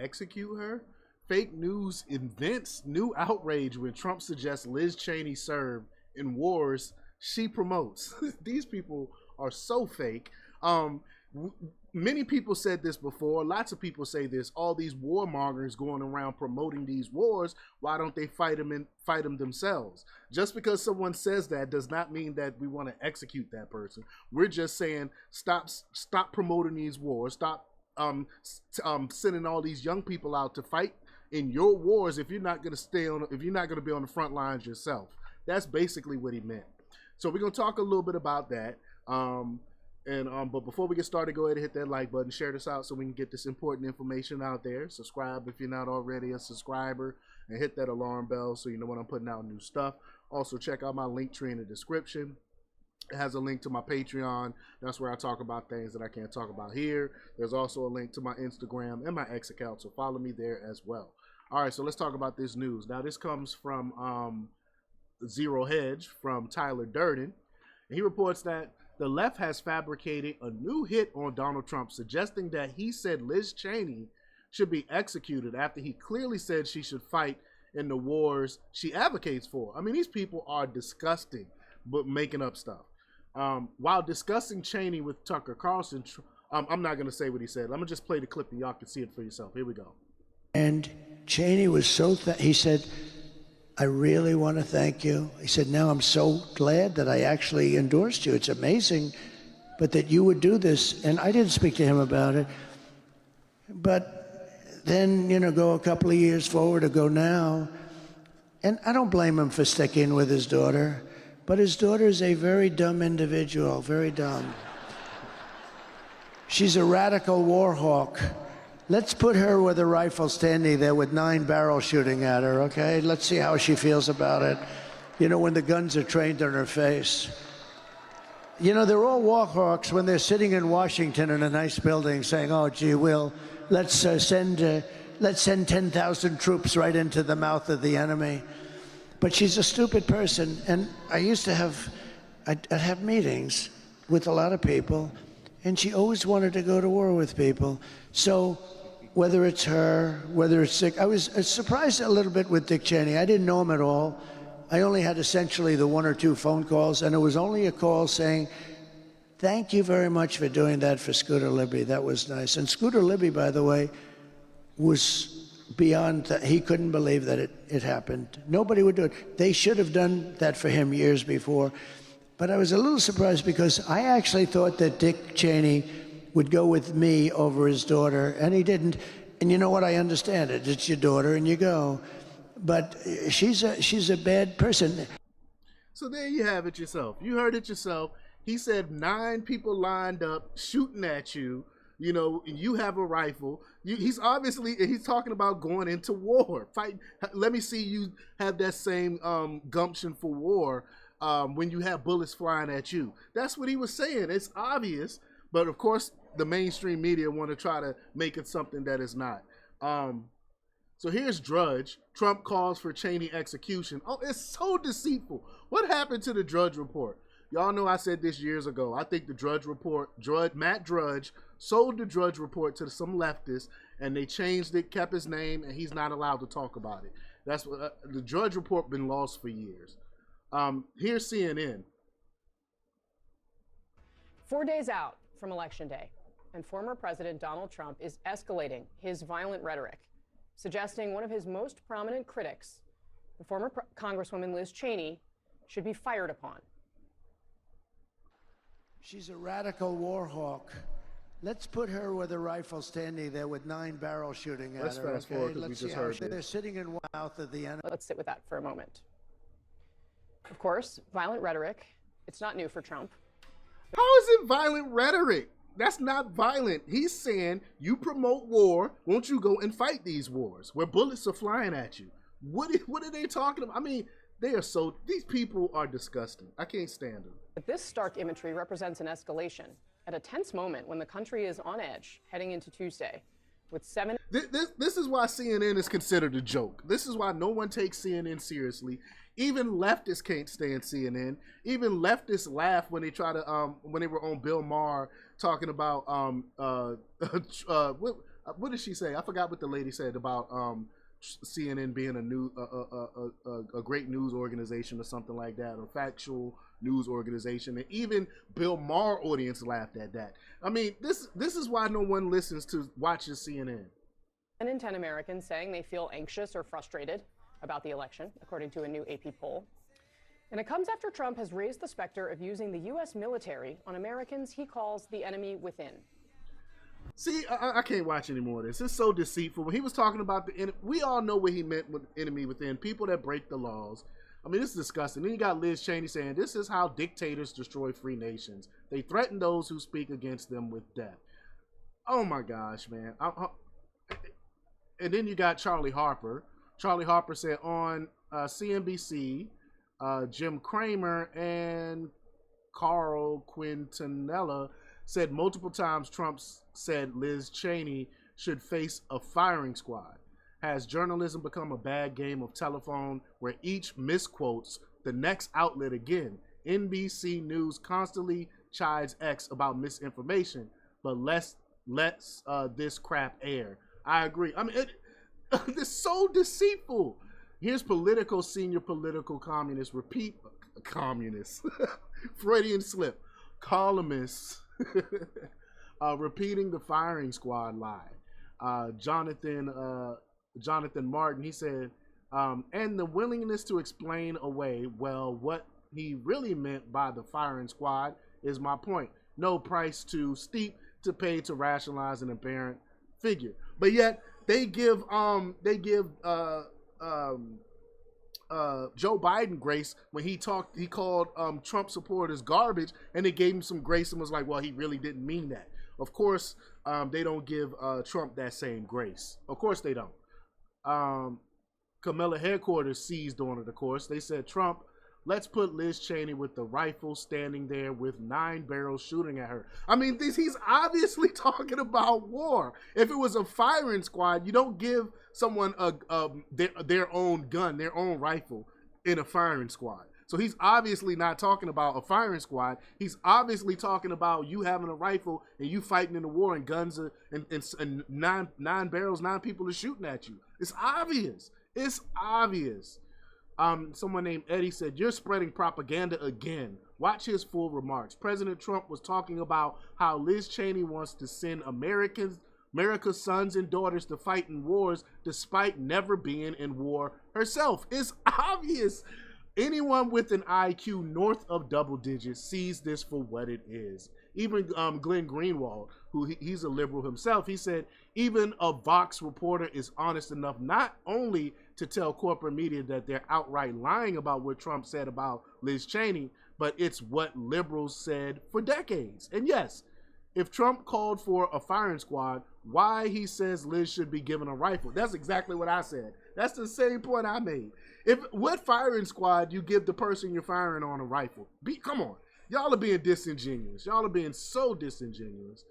execute her. Fake news invents new outrage when Trump suggests Liz Cheney serve in wars she promotes. These people are so fake. Many people said this before. Lots of people say this. All these warmongers going around promoting these wars. Why don't they fight them themselves? Just because someone says that does not mean that we want to execute that person. We're just saying stop promoting these wars. Stop sending all these young people out to fight in your wars if you're not going to be on the front lines yourself. That's basically what he meant. So we're going to talk a little bit about that. But before we get started, go ahead and hit that like button, share this out so we can get this important information out there. Subscribe if you're not already a subscriber, and hit that alarm bell so you know when I'm putting out new stuff. Also, check out my link tree in the description. It has a link to my Patreon. That's where I talk about things that I can't talk about here. There's also a link to my Instagram and my X account, so follow me there as well. All right, so let's talk about this news. Now, this comes from Zero Hedge from Tyler Durden. And he reports that the left has fabricated a new hit on Donald Trump, suggesting that he said Liz Cheney should be executed after he clearly said she should fight in the wars she advocates for. I mean, these people are disgusting, but making up stuff. While discussing Cheney with Tucker Carlson, I'm not going to say what he said. Let me just play the clip and y'all can see it for yourself. Here we go. And Cheney was so, he said, I really want to thank you. He said, now I'm so glad that I actually endorsed you. It's amazing, but that you would do this. And I didn't speak to him about it. But then, go a couple of years forward or go now. And I don't blame him for sticking with his daughter, but his daughter is a very dumb individual, very dumb. She's a radical war hawk. Let's put her with a rifle standing there with 9 barrels shooting at her, okay? Let's see how she feels about it. When the guns are trained on her face. They're all war hawks when they're sitting in Washington in a nice building saying, oh, gee, let's send 10,000 troops right into the mouth of the enemy. But she's a stupid person. And I used to I'd have meetings with a lot of people, and she always wanted to go to war with people. So whether it's her, whether it's Dick, I was surprised a little bit with Dick Cheney. I didn't know him at all. I only had essentially the 1 or 2 phone calls, and it was only a call saying, thank you very much for doing that for Scooter Libby. That was nice. And Scooter Libby, by the way, was beyond that. He couldn't believe that it happened. Nobody would do it. They should have done that for him years before. But I was a little surprised because I actually thought that Dick Cheney would go with me over his daughter, and he didn't. And you know what? I understand it. It's your daughter, and you go. But she's a bad person. So there you have it yourself. You heard it yourself. He said 9 people lined up shooting at you. You have a rifle. He's talking about going into war. Fight. Let me see you have that same gumption for war when you have bullets flying at you. That's what he was saying. It's obvious. But of course, the mainstream media want to try to make it something that is not. So here's Drudge. Trump calls for Cheney execution. Oh, it's so deceitful. What happened to the Drudge Report? Y'all know I said this years ago. I think the Drudge Report, Matt Drudge, sold the Drudge Report to some leftists, and they changed it, kept his name, and he's not allowed to talk about it. That's what the Drudge Report been lost for years. Here's CNN. 4 days out from Election Day, and former President Donald Trump is escalating his violent rhetoric, suggesting one of his most prominent critics, the former Congresswoman Liz Cheney, should be fired upon. She's a radical war hawk. Let's put her with a rifle standing there with 9 barrels shooting at her. Fast forward, because we just heard this. They're sitting in the mouth of the enemy. Let's sit with that for a moment. Of course, violent rhetoric, it's not new for Trump. How is it violent rhetoric? That's not violent. He's saying, you promote war, won't you go and fight these wars where bullets are flying at you? What are they talking about? I mean, these people are disgusting. I can't stand them. But this stark imagery represents an escalation at a tense moment when the country is on edge heading into Tuesday with 7. This is why CNN is considered a joke. This is why no one takes CNN seriously. Even leftists can't stand CNN. Even leftists laugh when they try to when they were on Bill Maher talking about what did she say? I forgot what the lady said about CNN being a great news organization or something like that, or factual news organization, and even Bill Maher audience laughed at that. I mean, this is why no one watches CNN. 1 in 10 Americans saying they feel anxious or frustrated about the election, according to a new AP poll. And it comes after Trump has raised the specter of using the U.S. military on Americans he calls the enemy within. See, I can't watch any more of this. It's so deceitful. When he was talking about we all know what he meant with enemy within, people that break the laws. I mean, this is disgusting. Then you got Liz Cheney saying, this is how dictators destroy free nations. They threaten those who speak against them with death. Oh my gosh, man. And then you got Charlie Harper. Charlie Harper said on CNBC, Jim Cramer and Carl Quintanilla said multiple times Trump said Liz Cheney should face a firing squad. Has journalism become a bad game of telephone where each misquotes the next outlet again? NBC News constantly chides X about misinformation, but lets this crap air. I agree. I mean, it's so deceitful. Here's senior political communist, communist, Freudian slip, columnists, repeating the firing squad lie. Jonathan Martin, he said, and the willingness to explain away, well, what he really meant by the firing squad is my point. No price too steep to pay to rationalize an apparent figure. But yet they give Joe Biden grace when he called Trump supporters garbage, and they gave him some grace and was like, well, he really didn't mean that. Of course, they don't give Trump that same grace. Of course they don't. Camilla headquarters seized on it, of course. They said, Trump, let's put Liz Cheney with the rifle standing there with 9 barrels shooting at her. I mean, he's obviously talking about war. If it was a firing squad, you don't give someone their own gun, their own rifle in a firing squad. So he's obviously not talking about a firing squad. He's obviously talking about you having a rifle and you fighting in a war and guns and nine barrels, 9 people are shooting at you. It's obvious. It's obvious. Someone named Eddie said, you're spreading propaganda again. Watch his full remarks. President Trump was talking about how Liz Cheney wants to send America's sons and daughters to fight in wars despite never being in war herself. It's obvious. Anyone with an IQ north of double digits sees this for what it is. Even Glenn Greenwald, he's a liberal himself, he said, even a Vox reporter is honest enough not only to tell corporate media that they're outright lying about what Trump said about Liz Cheney, but it's what liberals said for decades. And yes, if Trump called for a firing squad, why he says Liz should be given a rifle? That's exactly what I said. That's the same point I made. What firing squad you give the person you're firing on a rifle? Come on. Y'all are being disingenuous. Y'all are being so disingenuous.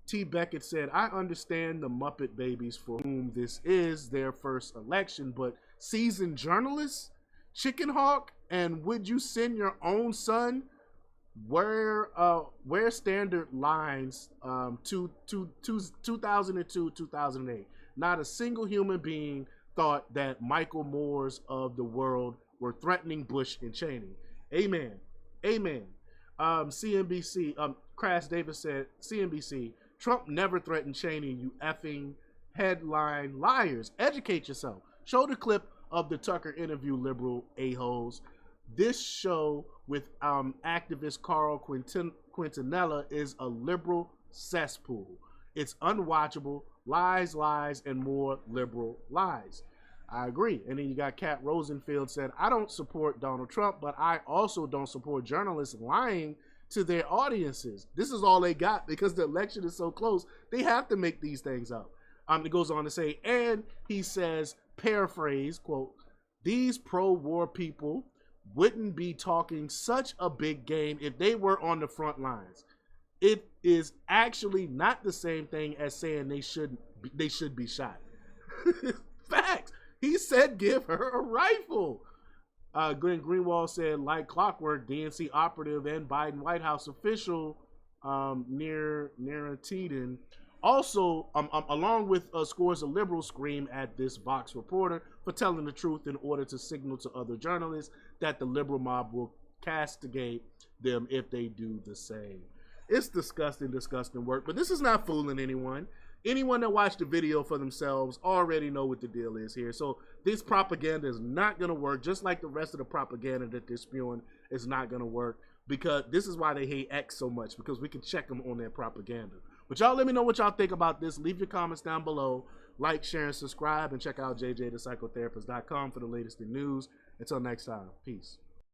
T. Beckett said, I understand the Muppet Babies for whom this is their first election, but seasoned journalists, Chicken Hawk, and would you send your own son? Where standard lines 2002, 2008. Not a single human being thought that Michael Moores of the world were threatening Bush and Cheney. Amen. Amen. CNBC, Crash Davis said, CNBC, Trump never threatened Cheney, you effing headline liars. Educate yourself. Show the clip of the Tucker interview, liberal a-holes. This show with activist Carl Quintanilla is a liberal cesspool. It's unwatchable. Lies, lies, and more liberal lies. I agree. And then you got Kat Rosenfield said, I don't support Donald Trump, but I also don't support journalists lying to their audiences. This is all they got because the election is so close. They have to make these things up. It goes on to say, and he says, paraphrase, quote, these pro-war people wouldn't be talking such a big game if they were on the front lines. It is actually not the same thing as saying they should be shot. Facts. He said give her a rifle. Glenn Greenwald said, like clockwork, DNC operative and Biden White House official Nira Teden Also, along with scores of liberals scream at this Vox reporter for telling the truth in order to signal to other journalists that the liberal mob will castigate them if they do the same. It's disgusting work, but this is not fooling anyone. Anyone that watched the video for themselves already know what the deal is here. So this propaganda is not going to work, just like the rest of the propaganda that they're spewing is not going to work, because this is why they hate X so much, because we can check them on their propaganda. But y'all let me know what y'all think about this. Leave your comments down below. Like, share, and subscribe, and check out jjthepsychotherapist.com for the latest in news. Until next time, peace.